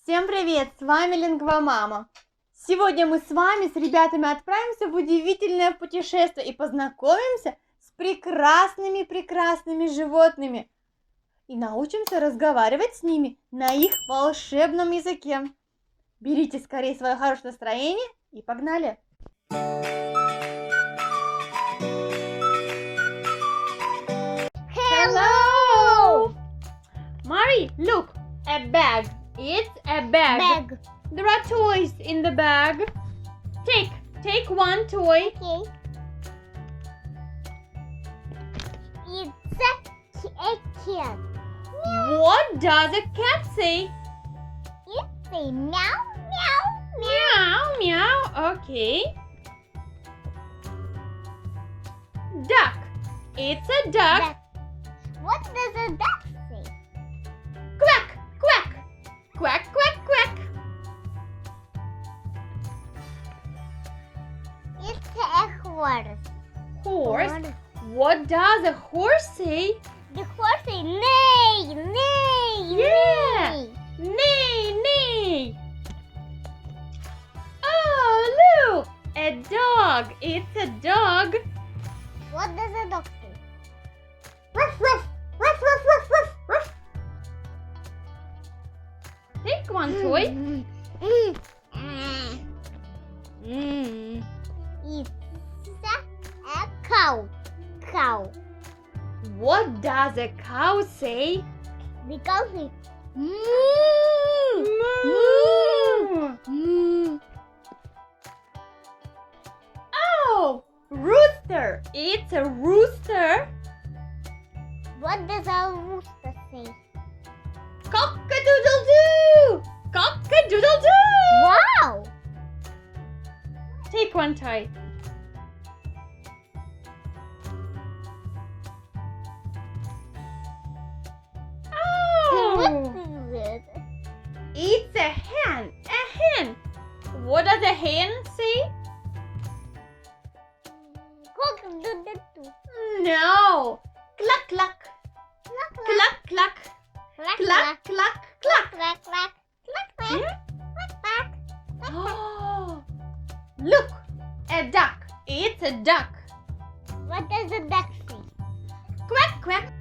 Всем привет! С вами Лингва Мама. Сегодня мы с вами, с ребятами, отправимся в удивительное путешествие и познакомимся с прекрасными животными. И научимся разговаривать с ними на их волшебном языке. Берите скорее свое хорошее настроение и погнали! Hello! Мари, look! A bag. It's a bag. There are toys in the bag. Take one toy. Okay. It's a cat. What does a cat say? It's a meow, meow, Meow, meow. Okay. Duck. It's a duck. Duck. What does a duck say? Quack, quack. Quack, quack, quack. It's a horse. Horse. What does a horse say? The horse say neigh, neigh, Yeah. neigh. Neigh, neigh. Oh, look. A dog. It's a dog. What does a dog say? Ruff, ruff. Ruff, ruff, ruff, ruff, ruff. Take one toy. It's a cow. Cow. What does a cow say? The cow say moo. Moo. Moo. Oh, rooster. It's a rooster. What does a rooster say? Cock-a-doodle-doo. Cock-a-doodle-doo. Wow! Take one toy. What Oh, is it? it's a hen. A hen. What does a hen say? Cock-a-doodle-doo. No. Cluck, cluck. Cluck, Cluck, cluck. cluck, Cluck, cluck, cluck. cluck, cluck, cluck, cluck, cluck, cluck. Oh, look, a duck. It's a duck. What does a duck say? Quack, quack.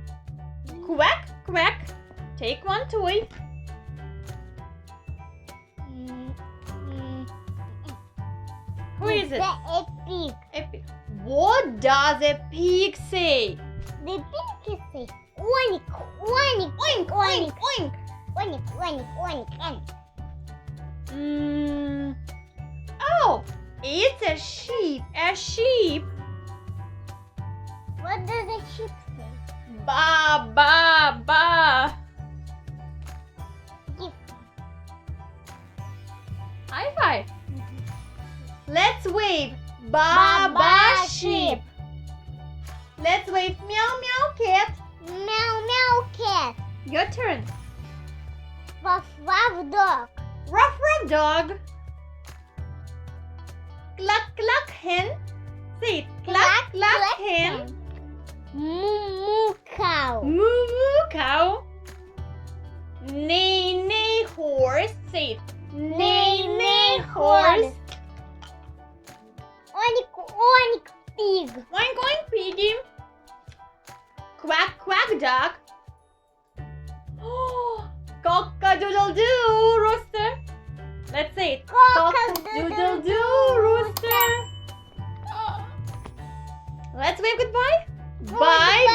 Quack, quack. Take one toy. Who is it? A pig. A pig. What does a pig say? The pig say oink, oink, Oink, oink, oink. oink, oink, oink, oink. Oh, it's a sheep. A sheep. What does a sheep say? Ba, ba, ba. Give. High five. Let's wave. Ba, ba, sheep. Let's wave. Meow, meow, cat. Meow, meow, cat. Your turn. Ruff, ruff, dog. Ruff, ruff, dog. Cluck, cluck, hen. Say it. Cluck, cluck, hen. Moo, moo, cow. Moo, moo, cow. Neigh, neigh, horse. Say it. Neigh, neigh, horse. Oink, oink, pig. Oink, oink, piggy. Quack, quack, duck. Oh, cock-a-doodle-doo, rooster. Let's say it. Cock-a-doodle-doo, rooster. Let's wave goodbye. Bye,